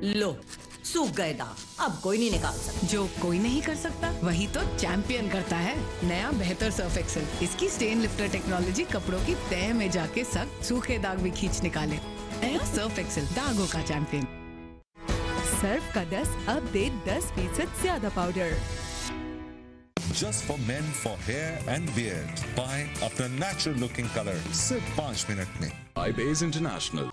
लो, सूख गए दाग, अब कोई नहीं निकाल सकता। जो कोई नहीं कर सकता वही तो चैंपियन करता है। नया बेहतर सर्फ एक्सेल। इसकी स्टेन लिफ्टर टेक्नोलॉजी कपड़ों की तह में जाके सख्त सूखे दाग भी खींच निकाले। नया सर्फ एक्सेल, दागों का चैंपियन। सर्फ का 10 अब दे 10% ज्यादा powder. Just for men for hair and beard. Buy अपना natural looking color सिर्फ 5 मिनट में। iBase International.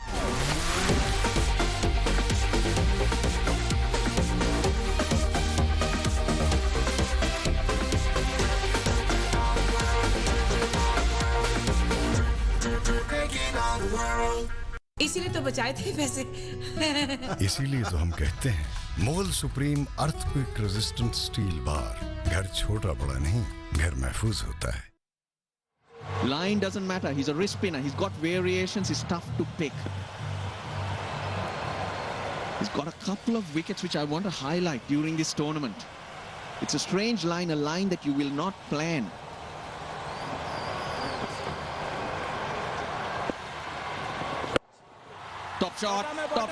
इसीलिए तो बचाए थे पैसे। इसीलिए तो हम कहते हैं मोल supreme earthquake resistant steel bar. घर छोटा बड़ा नहीं, घर महफूज होता है। Line doesn't matter. He's a wrist spinner. He's got variations. He's tough to pick. He's got a couple of wickets which I want to highlight during this tournament. It's a strange line, a line that you will not plan. Top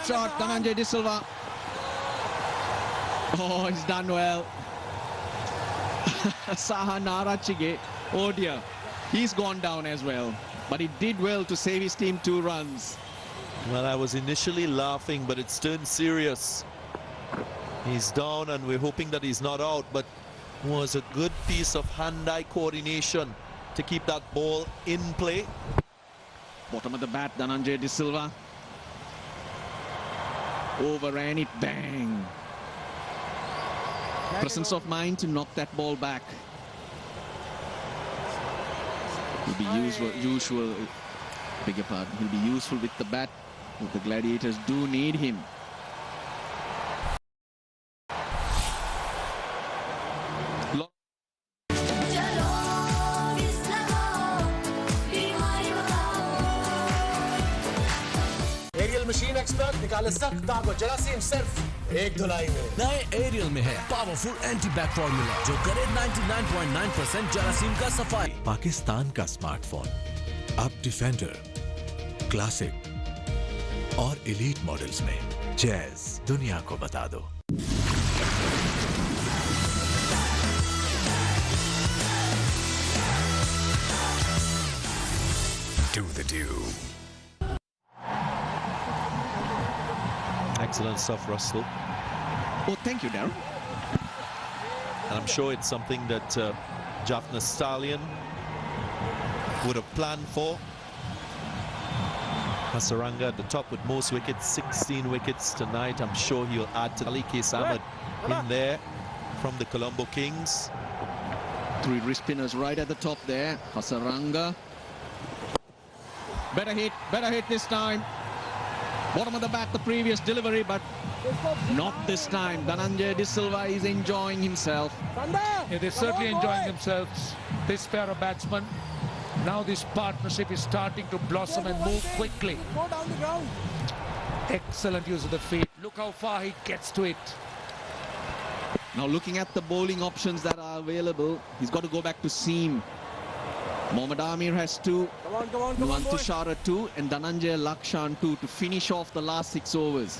shot, Dhananjay De Silva. Oh, he's done well. Saha Narachige, oh dear, he's gone down as well. But he did well to save his team 2 runs. Well, I was initially laughing, but it's turned serious. He's down and we're hoping that he's not out, but it was a good piece of hand-eye coordination to keep that ball in play. Bottom of the bat, Dhananjay De Silva. Overran it, bang. Presence of mind to knock that ball back. He'll be useful, beg your pardon, he'll be useful with the bat. The Gladiators do need him. Machine expert निकाले सख्त दाग और जरासीम सिर्फ एक धुलाई में। नए aerial में है पावरफुल एंटी बैक फॉर्मूला जो करे 99.9% जरासीम का सफाई। पाकिस्तान का स्मार्टफोन अब डिफेंडर, क्लासिक और एलीट मॉडल्स में। जैज दुनिया को बता दो। Do the do. Excellent stuff, Russell. Oh, thank you, Darren. And I'm sure it's something that Jaffna Stallion would have planned for. Hasaranga at the top with most wickets, 16 wickets tonight. I'm sure he'll add to Ali Ahmed in there from the Colombo Kings. 3 wrist spinners right at the top there. Hasaranga. Better hit this time. Bottom of the bat, the previous delivery, but not this time. Dhananjay De Silva is enjoying himself. Yeah, they're certainly enjoying themselves, this pair of batsmen. Now this partnership is starting to blossom and move quickly. Go down the ground. Excellent use of the feet. Look how far he gets to it. Now looking at the bowling options that are available, he's got to go back to seam. Mohammad Amir has 2, Come on, Tushara 2, and Dhananjay Lakshan 2 to finish off the last 6 overs.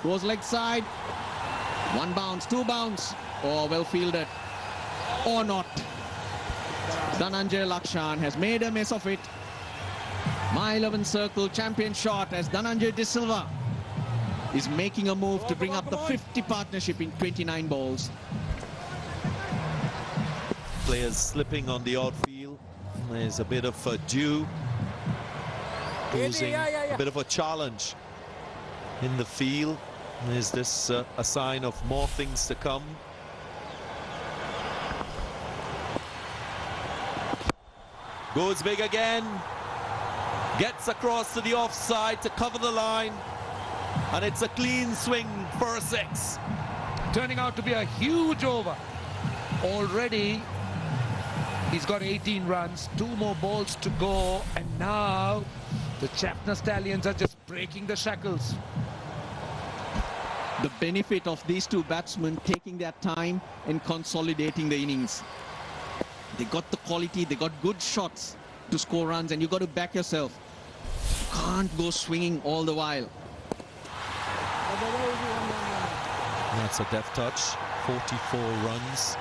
Goes leg side. 1 bounce, 2 bounce. Oh, well fielded. Or not. Dhananjay Lakshan has made a mess of it. My 11 circle champion shot as Dhananjay De Silva is making a move to bring up the 50 partnership in 29 balls. Players slipping on the outfield. There's a bit of a dew, posing a bit of a challenge in the field. Is this a sign of more things to come? Goes big again, gets across to the offside to cover the line, and it's a clean swing for a 6. Turning out to be a huge over. Already he's got 18 runs, 2 more balls to go, and now the Jaffna Stallions are just breaking the shackles. The benefit of these 2 batsmen taking their time and consolidating the innings. They got the quality, they got good shots to score runs, and you got to back yourself. You can't go swinging all the while. That's a deft touch. 44 runs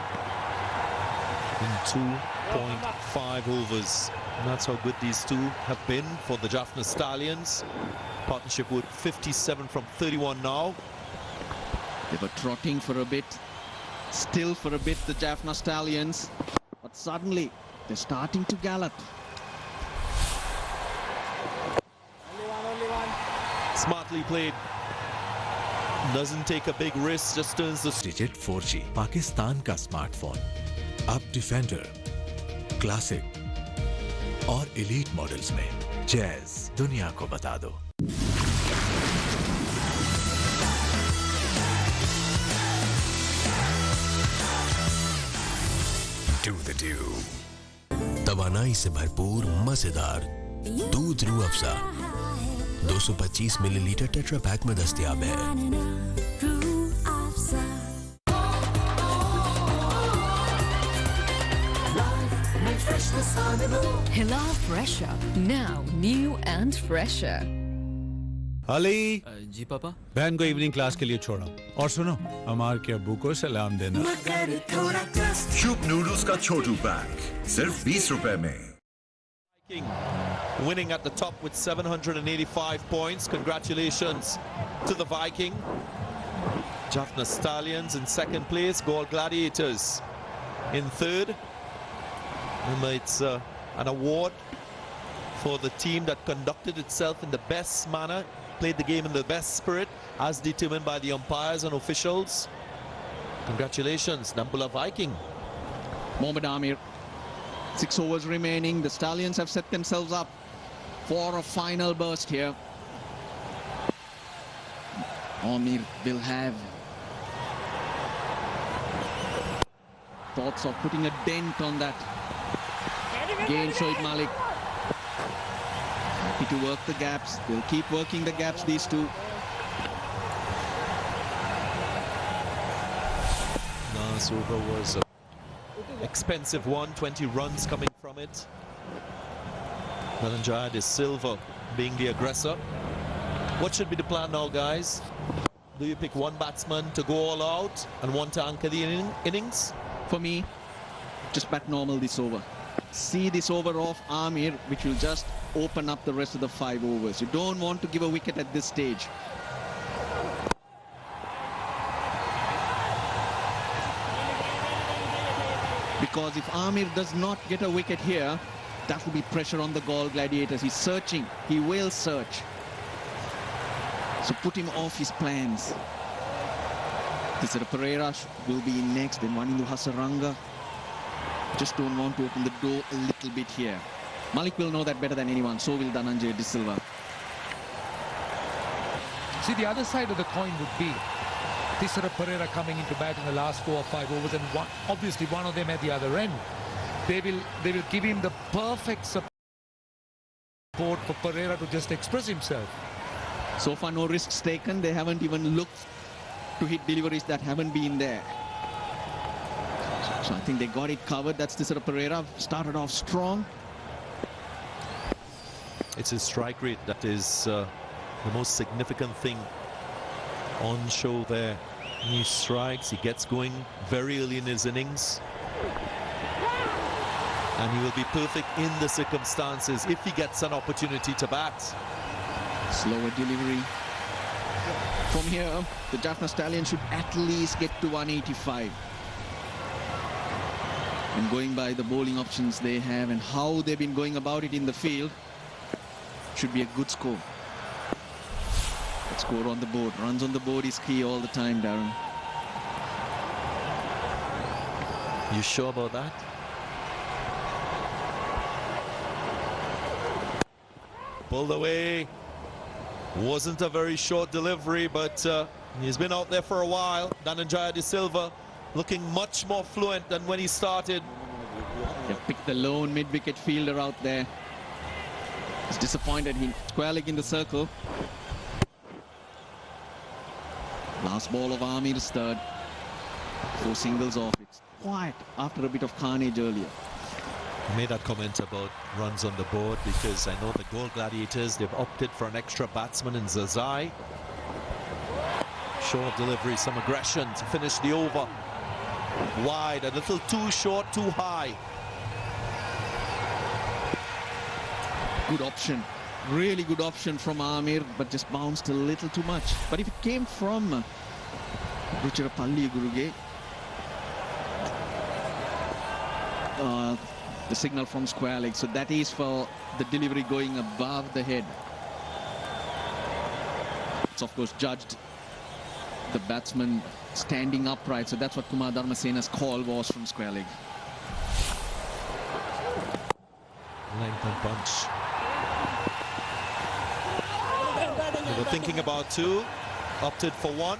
in 2.5 overs. And that's how good these two have been for the Jaffna Stallions. Partnership with 57 from 31 now. They were trotting for a bit, still for a bit, the Jaffna Stallions. But suddenly, they're starting to gallop. Smartly played. Doesn't take a big risk, just turns the... digit 4G Pakistan का smartphone अब defender, classic और elite models में jazz दुनिया को बता दो। Do the do. तवानाई से भरपूर मजेदार दूध Rooh Afza 225 millilitre tetra pack में दस्तयाब है। Hilal Fresher, now new and fresher. Ali ji पापा, बहन को इवनिंग क्लास के लिए छोड़ा और सुनो अमार के अब्बू को सलाम देना। शुभ नूडल्स का छोटू पैक सिर्फ 20 रुपए में। Winning at the top with 785 points. Congratulations to the Viking. Jaffna Stallions in second place. Galle Gladiators in third. Remember, it's an award for the team that conducted itself in the best manner, played the game in the best spirit, as determined by the umpires and officials. Congratulations, Nampula Viking. Mohammad Amir. 6 overs remaining. The Stallions have set themselves up for a final burst here. Amir will have thoughts of putting a dent on that. Again, Shoaib Malik. Happy to work the gaps. They'll keep working the gaps, these two. Last over was expensive one, 20 runs coming from it. Dhananjaya De Silva being the aggressor. What should be the plan now, guys? Do you pick one batsman to go all out and one to anchor the innings? For me, just bat normal this over. See this over off Amir, which will just open up the rest of the 5 overs. You don't want to give a wicket at this stage. Because if Amir does not get a wicket here, that will be pressure on the Galle Gladiators. He's searching. He will search. So put him off his plans. Tisara Pereira will be in next. Then Wanindu Hasaranga. Just don't want to open the door a little bit here. Malik will know that better than anyone. So will Dhananjaya De Silva. See, the other side of the coin would be Tisara Pereira coming into bat in the last 4 or 5 overs, and obviously one of them at the other end. They will give him the perfect support for Pereira to just express himself. So far, no risks taken. They haven't even looked to hit deliveries that haven't been there. So I think they got it covered. That's Tisara Pereira. Started off strong. It's his strike rate that is the most significant thing on show there. He strikes, he gets going very early in his innings. And he will be perfect in the circumstances if he gets an opportunity to bat. Slower delivery. From here, the Jaffna Stallions should at least get to 185. And going by the bowling options they have and how they've been going about it in the field, should be a good score. That score on the board. Runs on the board is key all the time, Darren. You sure about that? Pulled away. Wasn't a very short delivery, but he's been out there for a while. Dhananjaya De Silva looking much more fluent than when he started. They picked the lone mid-wicket fielder out there. He's disappointed. He's square leg in the circle. Last ball of Amir's third. 4 singles off. It's quiet after a bit of carnage earlier. I made that comment about runs on the board because I know the Galle Gladiators, they've opted for an extra batsman in Zazai. Short delivery, some aggression to finish the over. Wide, a little too short, too high. Good option. Really good option from Amir, but just bounced a little too much. But if it came from Ruchirapalli Guruge, the signal from square leg, so that is for the delivery going above the head. It's of course judged the batsman standing upright, so that's what Kumar Dharmasena's call was from square leg. Length and punch. They were thinking about two, opted for one.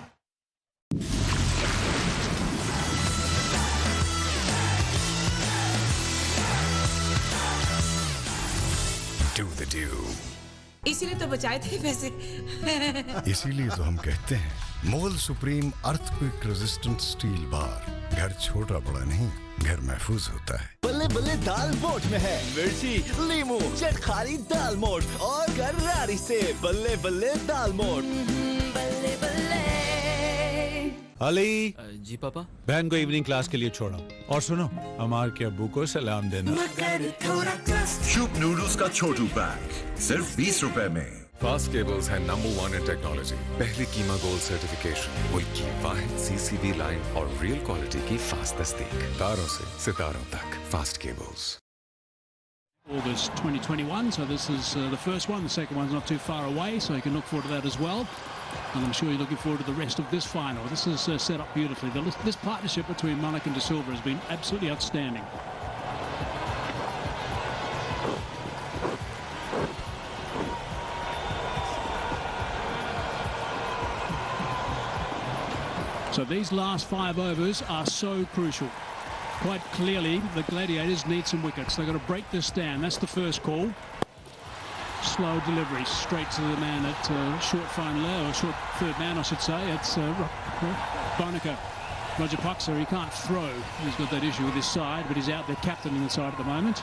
Do the do. इसीलिए तो बचाए थे पैसे। इसीलिए तो हम कहते हैं मोल supreme earthquake resistant steel bar. घर छोटा बड़ा नहीं, घर महफूज होता है। बल्ले बल्ले दाल मोठ में है मिर्ची, लीमू, चटखारी दाल मोठ और गरारी से बल्ले बल्ले दाल मोठ। बल्ले बल्ले। अली जी पापा। बहन को इवनिंग क्लास के लिए छोड़ा और सुनो अमार के अब्बू को सलाम देना। शुभ नूडल्स का छोटू पैक सिर्फ 20 रुपए में। फास्ट केबल्स है नंबर 1 इन टेक्नोलॉजी। पहले कीमा गोल्ड सर्टिफिकेशन, मुल्क की वाहिद सीसीबी लाइन और रियल क्वालिटी की फास्ट तस्दीक। तारों से सितारों तक fast cables. August 2021, so this is the first one. The second one's not too far away, so you can look forward to that as well. And I'm sure you're looking forward to the rest of this final. This is set up beautifully. This partnership between Monaco and De Silva has been absolutely outstanding. So these last 5 overs are so crucial. Quite clearly, the Gladiators need some wickets. They've got to break this down. That's the first call. Slow delivery straight to the man at short front low, or short third man, I should say. It's Bonica. Roger Puxer, he can't throw. He's got that issue with his side, but he's out there captaining the side at the moment.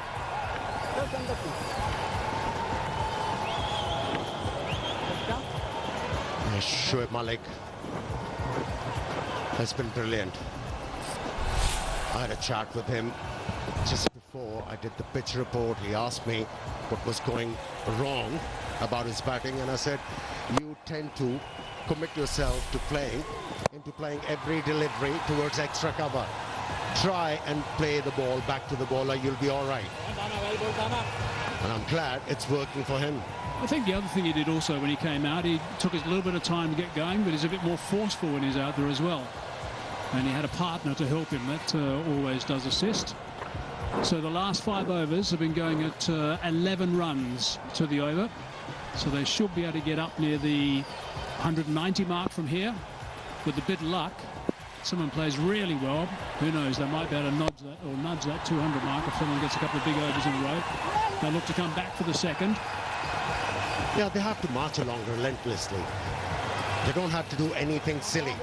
Shoaib Malik has been brilliant. I had a chat with him just before I did the pitch report. He asked me what was going wrong about his batting, and I said, you tend to commit yourself to playing every delivery towards extra cover. Try and play the ball back to the bowler, you'll be all right. And I'm glad it's working for him. I think the other thing he did also when he came out, he took a little bit of time to get going, but he's a bit more forceful when he's out there as well. And he had a partner to help him. That always does assist. So the last 5 overs have been going at 11 runs to the over. So they should be able to get up near the 190 mark from here. With a bit of luck, someone plays really well. Who knows, they might be able to nudge that 200 mark if someone gets a couple of big overs in a row. They look to come back for the second. Yeah, they have to march along relentlessly. They don't have to do anything silly.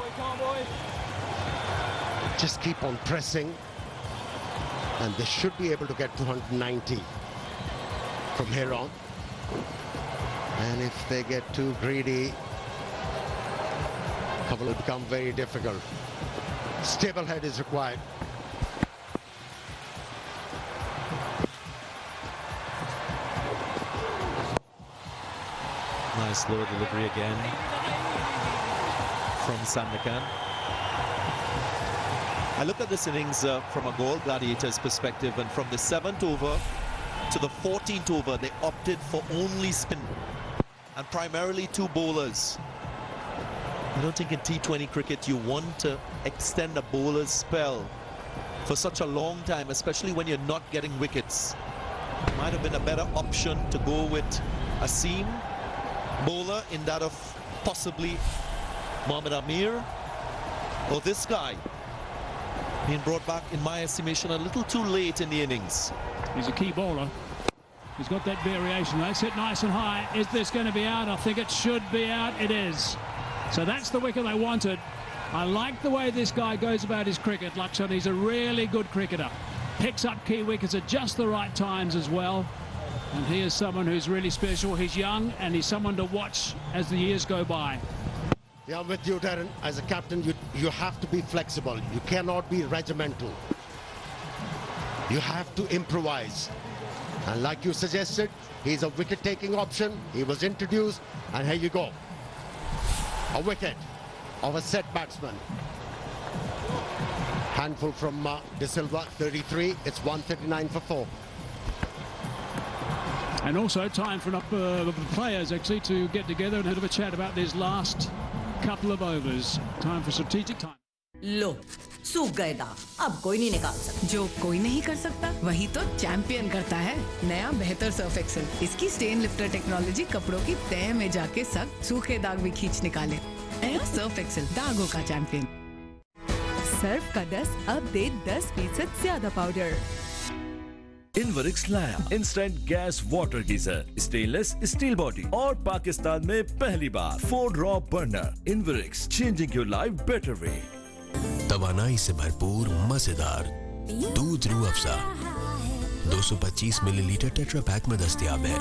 Just keep on pressing, and they should be able to get to 190 from here on. And if they get too greedy, cover will become very difficult. Stable head is required. Nice low delivery again from Sandakan. I look at this innings from a Galle Gladiators perspective, and from the 7th over to the 14th over, they opted for only spin and primarily 2 bowlers. I don't think in T20 cricket you want to extend a bowler's spell for such a long time, especially when you're not getting wickets. Might have been a better option to go with a seam bowler in that of possibly Mohammad Amir, or this guy being brought back, in my estimation, a little too late in the innings. He's a key bowler. He's got that variation. That's hit nice and high. Is this going to be out? I think it should be out. It is. So that's the wicket they wanted. I like the way this guy goes about his cricket, Lakshan. He's a really good cricketer. Picks up key wickets at just the right times as well. And he is someone who's really special. He's young, and he's someone to watch as the years go by. Yeah, with you, Darren. As a captain, you have to be flexible. You cannot be regimental. You have to improvise. And like you suggested, he's a wicket-taking option. He was introduced, and here you go. A wicket of a set batsman. Handful from De Silva, 33. It's 139 for 4. And also time for the players actually to get together and have a chat about these last couple of overs. Time for strategic time. लो सूख गए दाग अब कोई नहीं निकाल सकता जो कोई नहीं कर सकता वही तो चैंपियन करता है नया बेहतर सर्फ एक्सेल इसकी स्टेन लिफ्टर टेक्नोलॉजी कपड़ों की तह में जाके सख्त सूखे दाग भी खींच निकाले नया सर्फ एक्सेल दागों का चैंपियन सर्फ का 10 अब दे 10% ज्यादा पाउडर। इनवरिक्स लाया instant gas water geyser stainless steel body और पाकिस्तान में पहली बार 4 row burner Inverex changing your life better way. तवानाई से भरपूर मजेदार दूध Rooh Afza 225 millilitre tetra pack में दस्तयाब है।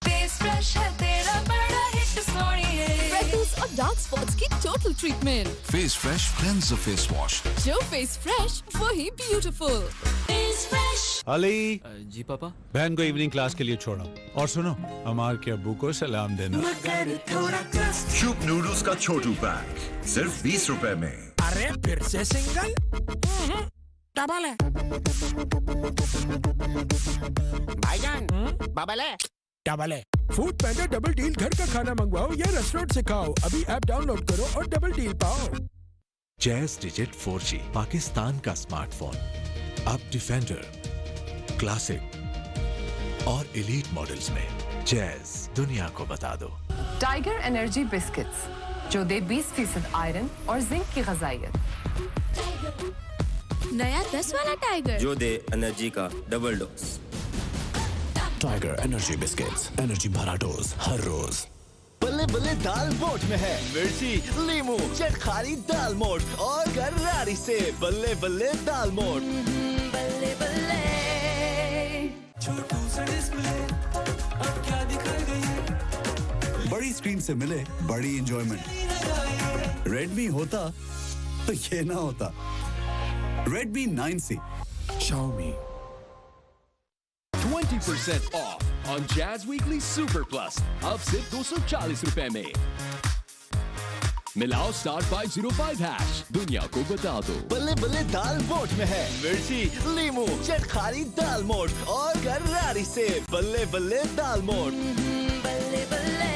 फेस फ्रेश है तेरा बड़ा हिट सोनिए फ्रेकल्स और डार्क स्पॉट्स की total treatment. Face fresh cleanser face wash जो फेस फ्रेश वही beautiful. Face fresh. Ali ji पापा बहन को इवनिंग क्लास के लिए छोड़ा और सुनो अमार के अब्बू को सलाम देना। शुभ नूडल्स का छोटू पैक सिर्फ 20 रुपए में। अरे फिर से सिंगल डबल है भाईजान बबल है डबल है। फूड पैंडा डबल डील घर का खाना मंगवाओ या रेस्टोरेंट से खाओ अभी ऐप डाउनलोड करो और डबल डील पाओ। जैज डिजिट 4G पाकिस्तान का स्मार्टफोन अब डिफेंडर क्लासिक और एलीट मॉडल्स में जैज दुनिया को बता दो। टाइगर एनर्जी बिस्किट्स जो दे 20% आयरन और जिंक की ग़िज़ाइयत। नया 10 वाला टाइगर जो दे एनर्जी का double dose. Tiger energy biscuits energy भरा डोज हर रोज। बल्ले बल्ले दाल मोठ में है मिर्ची लीमू चटखारी दाल मोठ और गरारी से बल्ले बल्ले दाल मोठ। बल्ले बल्ले छोटू सा डिस्प्ले अब क्या दिखाएगा ये बड़ी स्क्रीन से मिले बड़ी एंजॉयमेंट। रेडमी होता तो ये ना होता। Redmi 9C Xiaomi 20% off on Jazz Weekly Super Plus अब सिर्फ 240 रुपए में। मिलाओ *505# दुनिया को बता दो। बल्ले बल्ले दाल मोठ में है मिर्ची लीमू चटखारी दाल मोठ और गरारी से बल्ले बल्ले दाल मोठ। बल्ले बल्ले।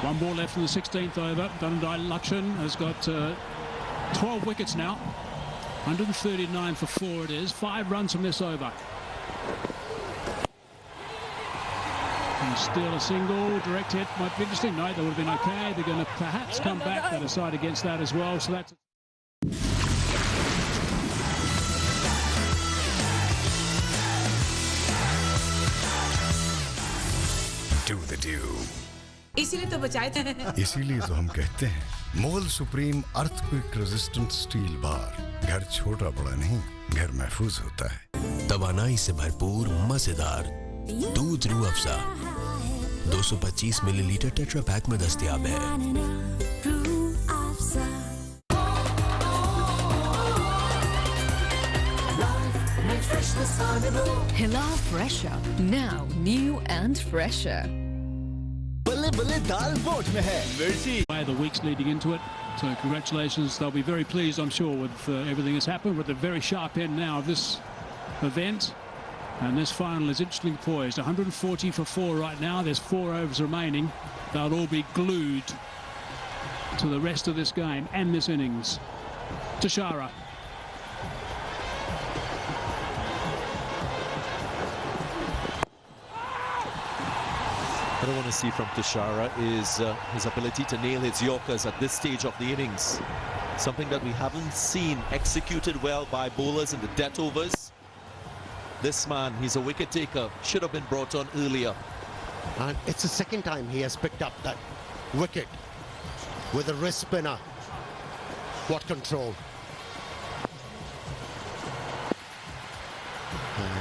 One ball left in the 16th over. Galle Gladiators has got 12 wickets now. 139 for 4 it is. 5 runs from this over. And still a single. Direct hit might be interesting. No, that would have been okay. They're going to perhaps come back and decide against that as well. So that's... Do the do. इसीलिए तो बचाए थे। इसीलिए तो हम कहते हैं मोल supreme earthquake resistant steel bar. घर छोटा बड़ा नहीं घर महफूज होता है। तवानाई से भरपूर मजेदार दूध Rooh Afza 225 millilitre tetra pack में दस्तयाब है। Hila Fresher now new and fresher. बल्ले बल्ले दाल मोठ में है मिर्ची। The weeks leading into it, so congratulations. They'll be very pleased, I'm sure, with everything that's happened. With the very sharp end now of this event, and this final is interestingly poised. 140 for 4 right now. There's 4 overs remaining. They'll all be glued to the rest of this game and this innings. Tashara. What I want to see from Tashara is his ability to nail his Yorkers at this stage of the innings. Something that we haven't seen executed well by bowlers in the death overs. This man, he's a wicket taker, should have been brought on earlier. And it's the second time he has picked up that wicket with a wrist spinner. What control.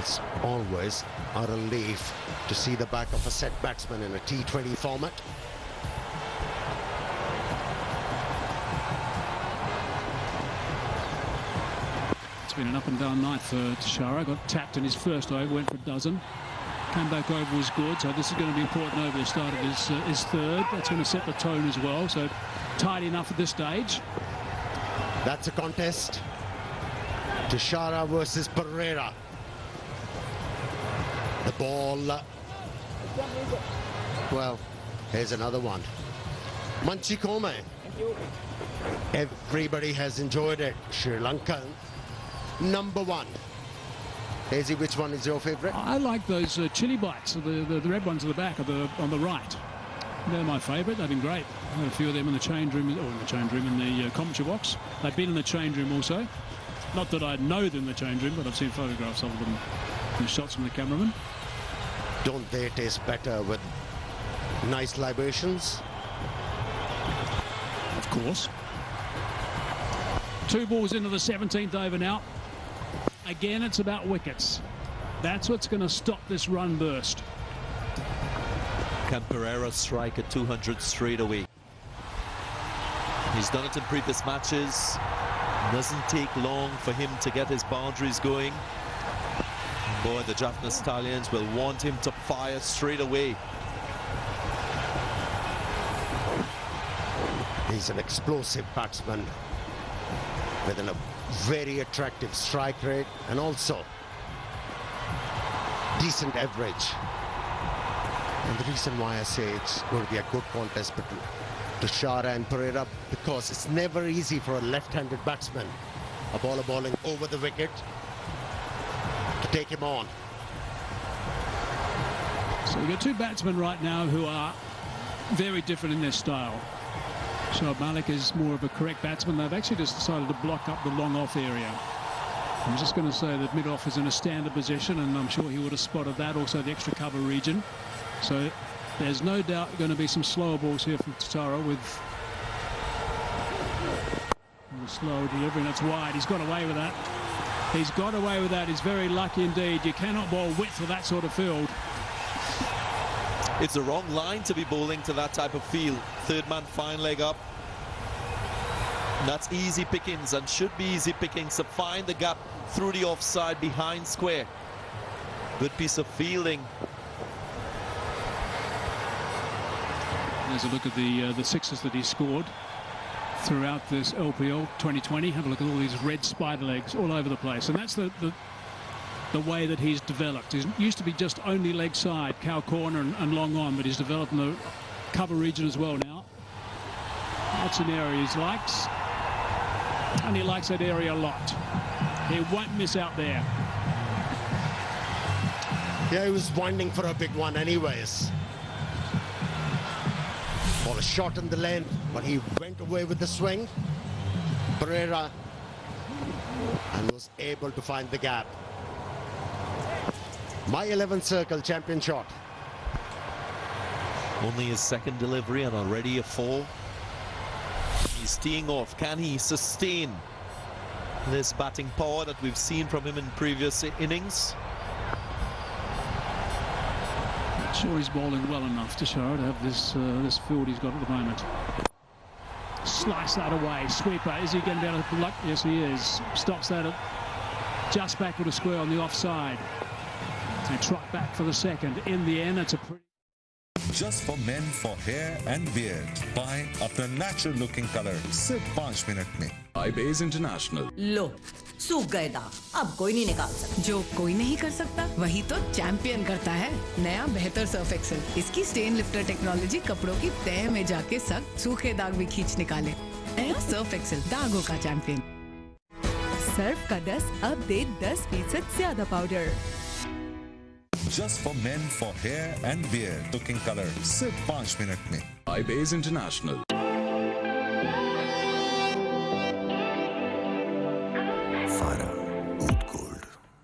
It's always a relief to see the back of a set batsman in a T20 format. It's been an up and down night for Tishara. Got tapped in his first over, went for a dozen. Came back over, was good, so this is going to be important over the start of his third. That's going to set the tone as well, so tight enough at this stage. That's a contest. Tishara versus Pereira. The ball. Well, here's another one. Manchikome. Everybody has enjoyed it. Sri Lanka, #1. Daisy, which one is your favorite? I like those chili bites, the red ones at the back, on the right. They're my favourite. They've been great. I had a few of them in the change room, in the commentary box. They've been in the change room also. Not that I know them in the change room, but I've seen photographs of them and shots from the cameraman. Don't they taste better with nice libations? Of course. 2 balls into the 17th over now. Again, it's about wickets. That's what's going to stop this run burst. Can Pereira strike at 200 straight away? He's done it in previous matches. Doesn't take long for him to get his boundaries going. Boy, the Jaffna Stallions will want him to fire straight away. He's an explosive batsman with a very attractive strike rate and also decent average. And the reason why I say it's going to be a good contest between Tishara and Pereira, because it's never easy for a left-handed batsman, a bowler bowling over the wicket, to take him on. So we've got 2 batsmen right now who are very different in their style. Shoaib Malik is more of a correct batsman. They've actually just decided to block up the long off area. I'm just going to say that mid-off is in a standard position, and I'm sure he would have spotted that, also the extra cover region. So there's no doubt going to be some slower balls here from Tishara with the slow delivery, and that's wide. He's got away with that. He's got away with that. He's very lucky indeed. You cannot bowl width for that sort of field. It's the wrong line to be bowling to that type of field. Third man fine leg up. That's easy pickings and should be easy pickings to find the gap through the offside behind square. Good piece of fielding. There's a look at the sixes that he scored throughout this LPL 2020. Have a look at all these red spider legs all over the place, and that's the way that he's developed. He used to be just only leg side, cow corner and long on, but he's developed in the cover region as well now. That's an area he likes, and he likes that area a lot. He won't miss out there. Yeah, he was winding for a big one anyways. Ball a shot in the length, but he went away with the swing. Pereira, and was able to find the gap. My 11th circle champion shot. Only his second delivery and already a 4. He's teeing off. Can he sustain this batting power that we've seen from him in previous innings? Not sure he's bowling well enough to show to have this field he's got at the moment. Slice that away. Sweeper. Is he going to be able to block? Yes, he is. Stops that at just back with a square on the offside. And trot back for the second. In the end, it's a pretty... Just for men for hair and beard. Buy अपना natural looking color सिर्फ 5 minute में. iBase International. लो सूख गए दाग अब कोई नहीं निकाल सकता. जो कोई नहीं कर सकता वही तो चैंपियन करता है. नया बेहतर सर्फ एक्सेल. इसकी स्टेन लिफ्टर टेक्नोलॉजी कपड़ों की तह में जाके सख्त सूखे दाग भी खींच निकाले. नया सर्फ एक्सेल दागों का चैंपियन. सर्फ का 10 अब दे 10% ज्यादा powder. Just for men for hair and beard looking color सिर्फ 5 मिनट में. iBase International.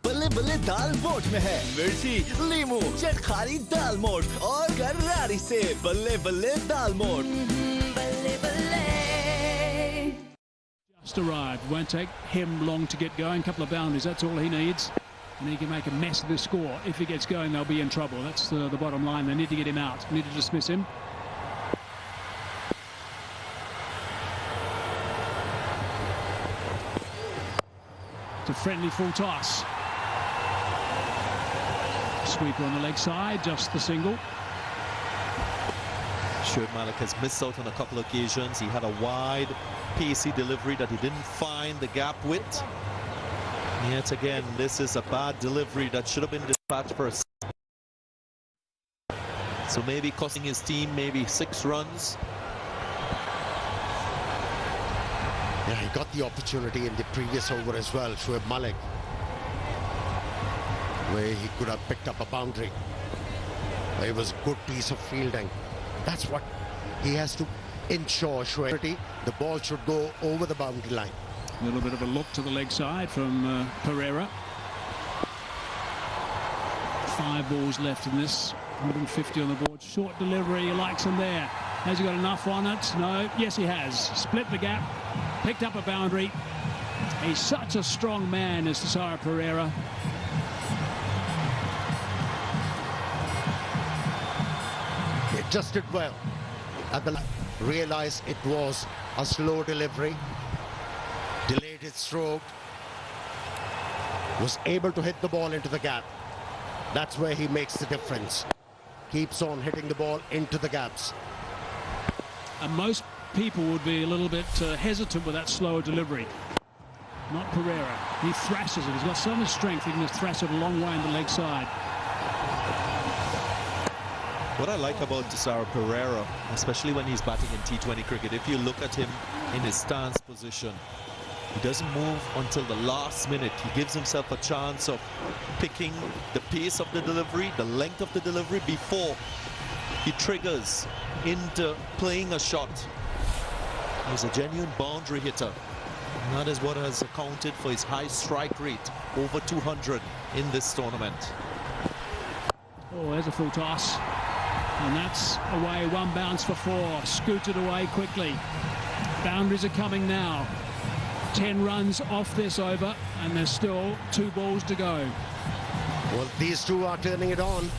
बल्ले बल्ले दाल मोठ में है मिर्ची, लीमू, चटखारी दाल मोठ और गरारी से बल्ले बल्ले दाल मोठ. बल्ले बल्ले. Just arrived. Won't take him long to get going. Couple of boundaries. That's all he needs. and he can make a mess of this score. If he gets going, they'll be in trouble. That's the bottom line. They need to get him out. Need to dismiss him. It's a friendly full toss. Sweeper on the leg side, just the single. Shoaib Malik has missed out on a couple of occasions. He had a wide, pacey delivery that he didn't find the gap with. Yet again, this is a bad delivery that should have been dispatched first. So maybe costing his team maybe 6 runs. Yeah, he got the opportunity in the previous over as well, Shoaib Malik, where he could have picked up a boundary. It was a good piece of fielding. That's what he has to ensure, Shoaib. The ball should go over the boundary line. A little bit of a look to the leg side from Pereira. 5 balls left in this. 150 on the board. Short delivery, he likes him there. Has he got enough on it? No. Yes, he has. Split the gap. Picked up a boundary. He's such a strong man, is Cesaro Pereira. He adjusted well. Realized it was a slow delivery. Delayed his stroke. Was able to hit the ball into the gap. That's where he makes the difference. Keeps on hitting the ball into the gaps. And most people would be a little bit hesitant with that slower delivery. Not Pereira. He thrashes it. He's got so much strength, he can just thrash it a long way on the leg side. What I like about Cesaro Pereira, especially when he's batting in T20 cricket, if you look at him in his stance position, he doesn't move until the last minute. He gives himself a chance of picking the pace of the delivery, the length of the delivery before he triggers into playing a shot. He's a genuine boundary hitter. And that is what has accounted for his high strike rate, over 200 in this tournament. Oh, there's a full toss. And that's away, 1 bounce for 4. Scooted away quickly. Boundaries are coming now. 10 runs off this over, and there's still 2 balls to go. Well, these two are turning it on.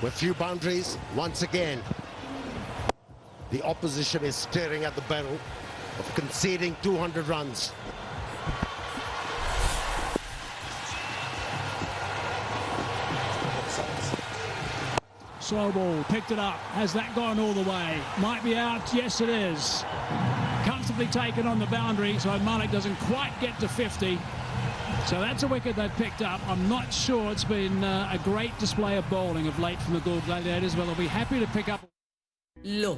With few boundaries, once again, the opposition is staring at the barrel of conceding 200 runs. Slow ball, picked it up. Has that gone all the way? Might be out. Yes, it is. Comfortably taken on the boundary, so Malik doesn't quite get to 50. So that's a wicket they've picked up. I'm not sure it's been a great display of bowling of late from the Galle Gladiators, but they'll be happy to pick up. लो,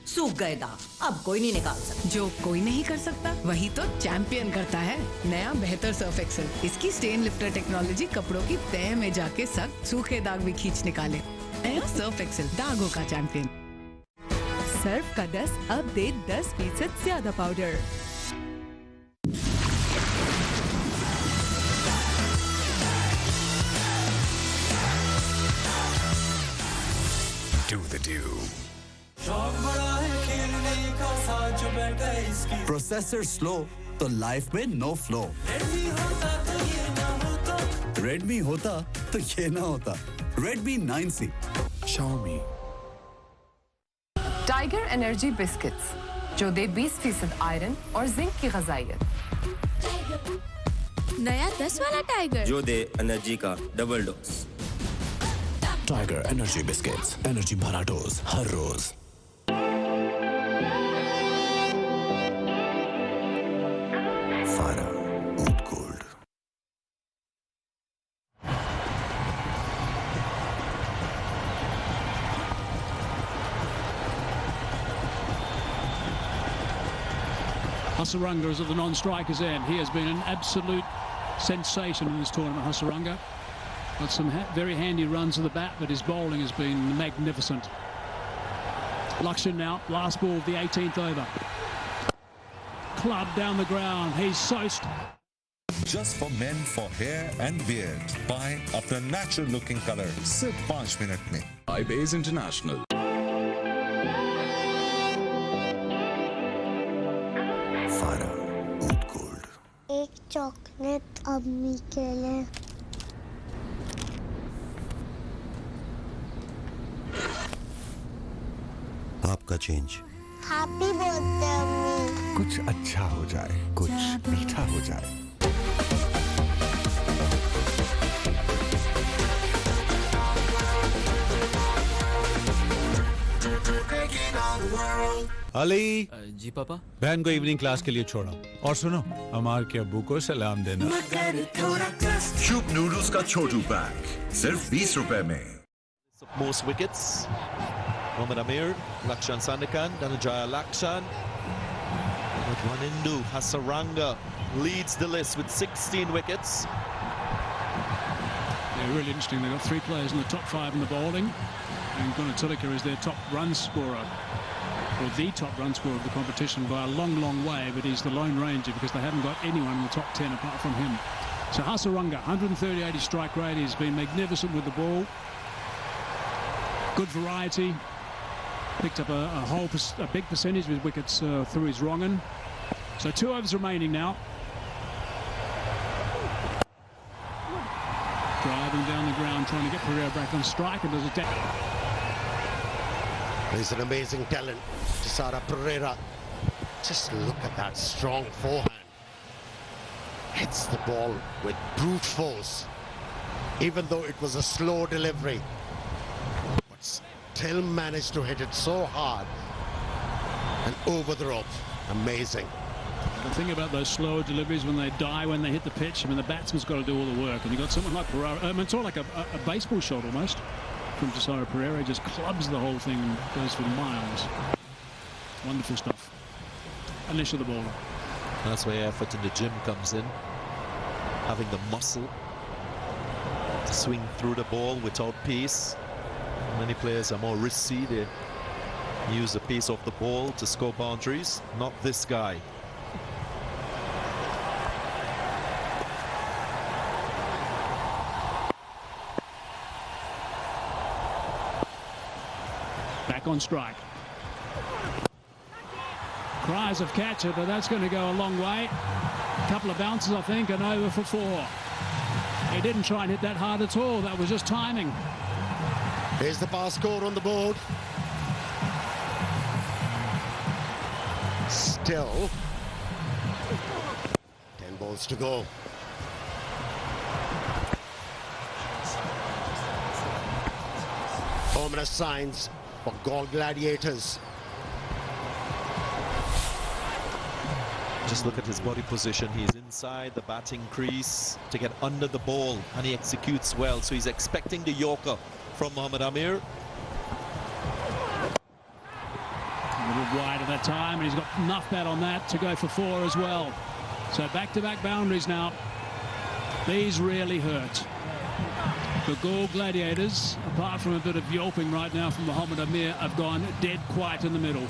सूख गए दाग, अब कोई नहीं निकाल सकता। जो कोई नहीं कर सकता, वही तो चैंपियन करता है। नया बेहतर सर्फ एक्सेल। इसकी स्टेन लिफ्टर टेक्नोलॉजी कपड़ों की तह में जाके सख्त सूखे दाग भी खींच निकाले। नया सर्फ एक्सेल, दागों का चैंपियन। सर्फ का 10 अब दे 10% ज्यादा powder. Do the do. Processor slow तो लाइफ में नो फ्लो। रेडमी होता तो ये ना होता। Redmi 9C। Xiaomi। Tiger energy biscuits जो दे 20% आयरन और जिंक की ग़िज़ाइयत। नया 10 वाला टाइगर जो दे एनर्जी का double dose. Tiger energy biscuits, energy भरा डोज हर रोज। Hasaranga is at the non-strikers end. He has been an absolute sensation in this tournament, Hasaranga. Got some very handy runs to the bat, but his bowling has been magnificent. Lakshan now, last ball of the 18th over. Club down the ground. He's so... Just for men for hair and beard. Buy अपना natural looking color सिर्फ 5 minute में. iBase International. Farah, एक chocolate अम्मी के लिए। आपका change. Happy birthday अम्मी। कुछ अच्छा हो जाए, कुछ मीठा हो जाए। अली जी पापा। बहन को इवनिंग क्लास के लिए छोड़ा और सुनो अमार के अब्बू को सलाम देना। शुभ नूडल्स का छोटू पैक सिर्फ 20 रुपए में। Most wickets. Mohammad Amir, Lakshan Sandakan, Dhananjaya Lakshan. Wanindu Hasaranga leads the list with 16 wickets. They're really interesting. They've got 3 players in the top 5 in the bowling, and Gunatilaka is their top run scorer, or the top run scorer of the competition by a long, long way, but he's the lone ranger because they haven't got anyone in the top 10 apart from him. So Hasaranga, 138 his strike rate. He's been magnificent with the ball. Good variety. Picked up a big percentage with wickets through his wrong end. So 2 overs remaining now. Driving down the ground, trying to get Pereira back on strike, and there's a He's an amazing talent, Tisara Pereira. Just look at that strong forehand. Hits the ball with brute force, even though it was a slow delivery. But still managed to hit it so hard and over the rope. Amazing. The thing about those slower deliveries, when they die, when they hit the pitch, I mean, the batsman's got to do all the work. And you've got someone like Pereira, I mean, it's all like a baseball shot almost from Tisara Pereira. He just clubs the whole thing and goes for miles. Wonderful stuff. Unless you're the bowler. That's where effort in the gym comes in. Having the muscle to swing through the ball without pace. Many players are more risky. They use the pace of the ball to score boundaries. Not this guy. Back on strike. Cries of catch it, but that's going to go a long way. A couple of bounces, I think, and over for 4. He didn't try and hit that hard at all. That was just timing. Here's the pass score on the board. Still 10 balls to go. Ominous signs for Galle Gladiators. Just look at his body position. He's inside the batting crease to get under the ball, and he executes well. So he's expecting the Yorker from Mohammad Amir. A little wide at that time, and he's got enough bat on that to go for 4 as well. So back-to-back boundaries now. These really hurt. The Galle Gladiators, apart from a bit of yelping right now from Mohammad Amir, have gone dead quiet in the middle.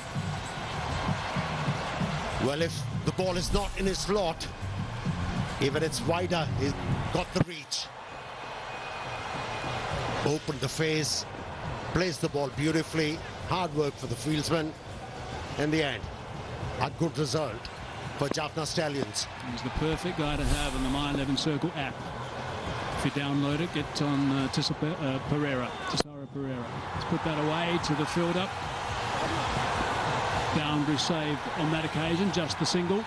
Well, if the ball is not in his slot, even it's wider, he's got the reach. Opened the face, placed the ball beautifully. Hard work for the fieldsman. In the end, a good result for Jaffna Stallions. He's the perfect guy to have in the My 11 Circle app. If you download it, get on Tisara Pereira. Let's put that away to the fielder. Boundary saved on that occasion, just the single.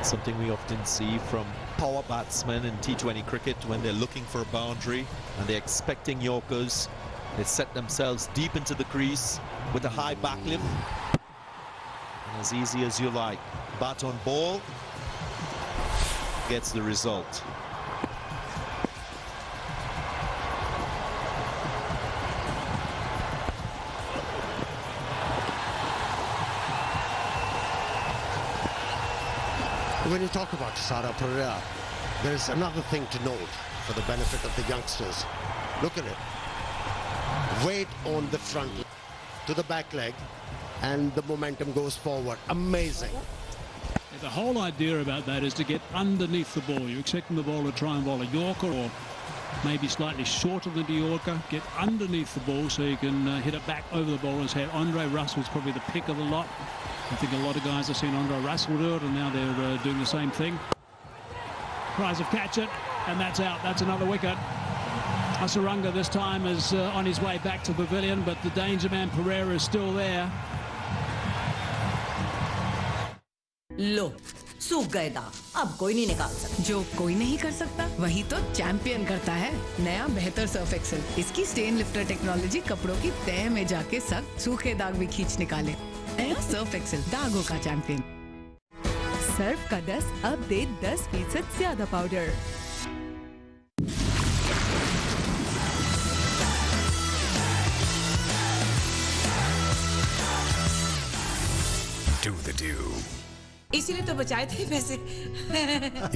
Something we often see from power batsmen in T20 cricket when they're looking for a boundary and they're expecting Yorkers. They set themselves deep into the crease with a high backlift. And as easy as you like, bat on ball gets the result. When you talk about Tisara Pereira, there is another thing to note for the benefit of the youngsters. Look at it. Weight on the front to the back leg, and the momentum goes forward. Amazing. The whole idea about that is to get underneath the ball. You're expecting the ball to try and bowl a Yorker or maybe slightly shorter than Yorker, get underneath the ball so you can hit it back over the bowler's head. Andre Russell's probably the pick of the lot. I think a lot of guys have seen Andre Russell do it, and now they're doing the same thing. Tries to catch it, and that's out. That's another wicket. Asaranga this time is on his way back to the pavilion, but the danger man Pereira is still there. लो सूख गए दाग, अब कोई नहीं निकाल सकता। जो कोई नहीं कर सकता वही तो चैंपियन करता है। नया बेहतर सर्फ एक्सेल, इसकी स्टेन लिफ्टर टेक्नोलॉजी कपड़ों की तह में जाके सख्त सूखे दाग भी खींच निकाले। नया सर्फ एक्सेल, दागों का चैंपियन। सर्फ का 10 अब दे 10% ज्यादा पाउडर। Do the do. इसीलिए तो बचाए थे पैसे।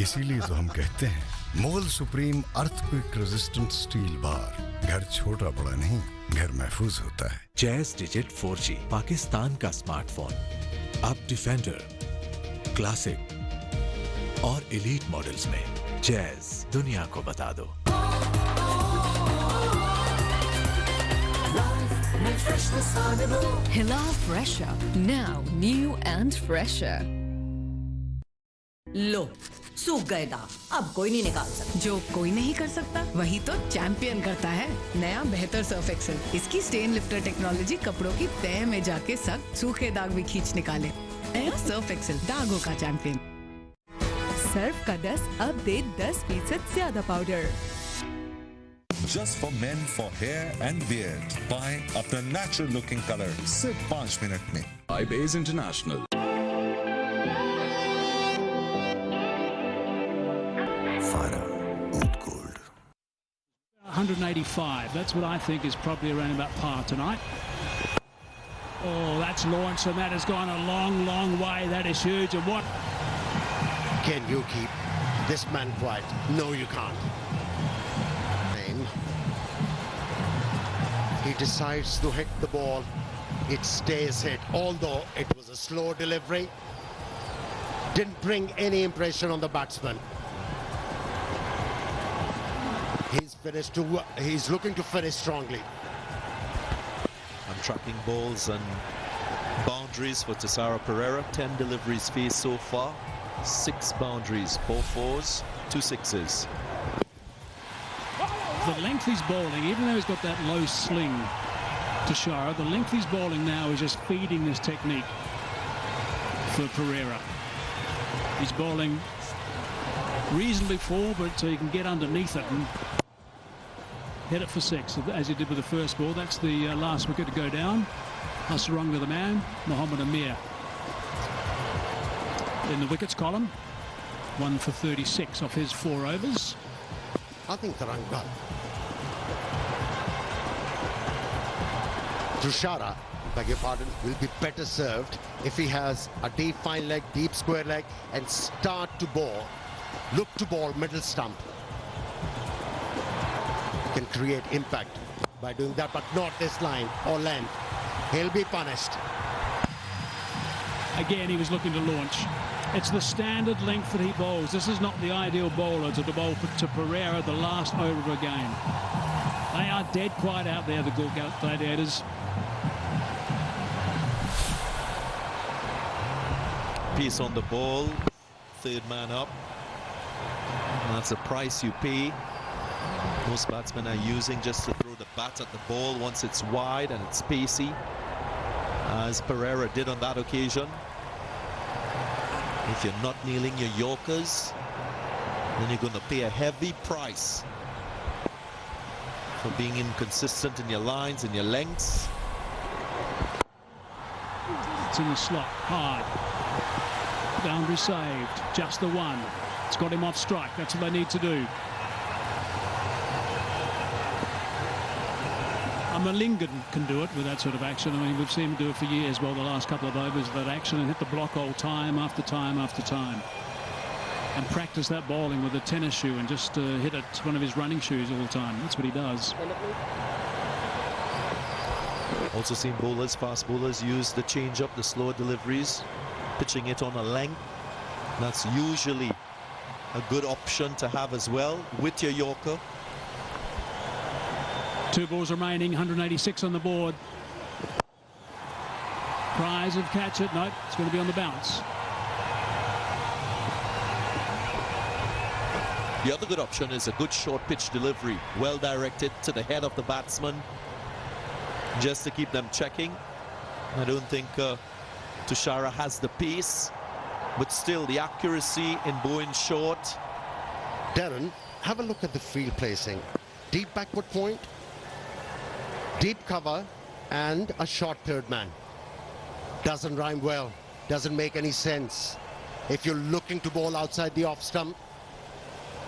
इसीलिए तो हम कहते हैं मोल supreme earthquake resistant steel bar. घर छोटा बड़ा नहीं, घर महफूज होता है। जैज डिजिट 4G पाकिस्तान का स्मार्टफोन। अब डिफेंडर, क्लासिक और एलीट मॉडल्स में जैज दुनिया को बता दो। Hila Fresher, now new and fresher. लो सूख गए दाग, अब कोई नहीं निकाल सकता। जो कोई नहीं कर सकता वही तो चैंपियन करता है। नया बेहतर सर्फ एक्सेल, इसकी स्टेन लिफ्टर टेक्नोलॉजी कपड़ों की तह में जाके सख्त सूखे दाग भी खींच निकाले। नया सर्फ एक्सेल, दागों का चैंपियन। सर्फ का 10 अब दे 10% ज्यादा powder. Just for men for hair and beard. Buy अपना natural looking color सिर्फ 5 मिनट में। iBase International. Fire Oud Gold. 185. That's what I think is probably around about par tonight. Oh, that's launched, and that has gone a long, long way. That is huge. And what? Can you keep this man quiet? No, you can't. He decides to hit the ball. It stays hit, although it was a slow delivery. Didn't bring any impression on the batsman. He's looking to finish strongly. I'm tracking balls and boundaries for Tessara Pereira. 10 deliveries faced so far. 6 boundaries, 4 fours, 2 sixes. The length he's bowling, even though he's got that low sling to Shara, the length he's bowling now is just feeding this technique for Pereira. He's bowling reasonably full, but so you can get underneath it and hit it for 6, as he did with the first ball. That's the last wicket to go down. Hasaranga the man, Mohammed Amir in the wickets column. 1 for 36 off his 4 overs. I think Taranga Tushara, beg your pardon, will be better served if he has a deep fine leg, deep square leg, and start to bowl. Look to bowl middle stump. He can create impact by doing that, but not this line or length. He'll be punished. Again, he was looking to launch. It's the standard length that he bowls. This is not the ideal bowler to bowl to Pereira the last over of a game. They are dead quiet out there, the Galle Gladiators. Piece on the ball, third man up. And that's the price you pay. Most batsmen are using just to throw the bat at the ball once it's wide and it's pacey, as Pereira did on that occasion. If you're not nailing your Yorkers, then you're going to pay a heavy price for being inconsistent in your lines and your lengths. It's in the slot, hard. Boundary saved, just the one. It's got him off strike, that's what they need to do. Malingan can do it with that sort of action. I mean, we've seen him do it for years, well, the last couple of overs of that action, and hit the block hole time after time after time. And practice that bowling with a tennis shoe and just hit it one of his running shoes all the time. That's what he does. Also seen bowlers, fast bowlers, use the change-up, the slower deliveries, pitching it on a length. That's usually a good option to have as well with your Yorker. 2 balls remaining, 186 on the board. Prize of catch it. No, it's going to be on the bounce. The other good option is a good short pitch delivery, well directed to the head of the batsman, just to keep them checking. I don't think Tushara has the pace, but still the accuracy in bowling short. Darren, have a look at the field placing. Deep backward point, deep cover, and a short third man. Doesn't rhyme well, doesn't make any sense. If you're looking to bowl outside the off stump,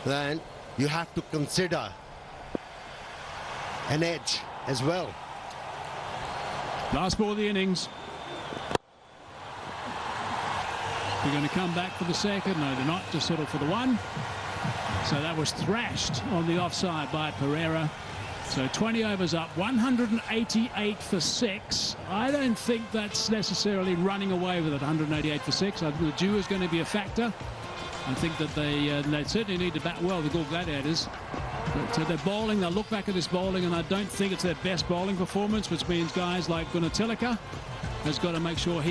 then you have to consider an edge as well. Last ball of the innings. They're going to come back for the second. No, they're not. Just settle for the one. So that was thrashed on the offside by Pereira. So 20 overs up, 188 for 6. I don't think that's necessarily running away with it, 188 for 6. I think the dew is going to be a factor. I think that they certainly need to bat well, the Galle Gladiators. But they're bowling, they'll look back at this bowling, and I don't think it's their best bowling performance, which means guys like Gunatilaka has got to make sure he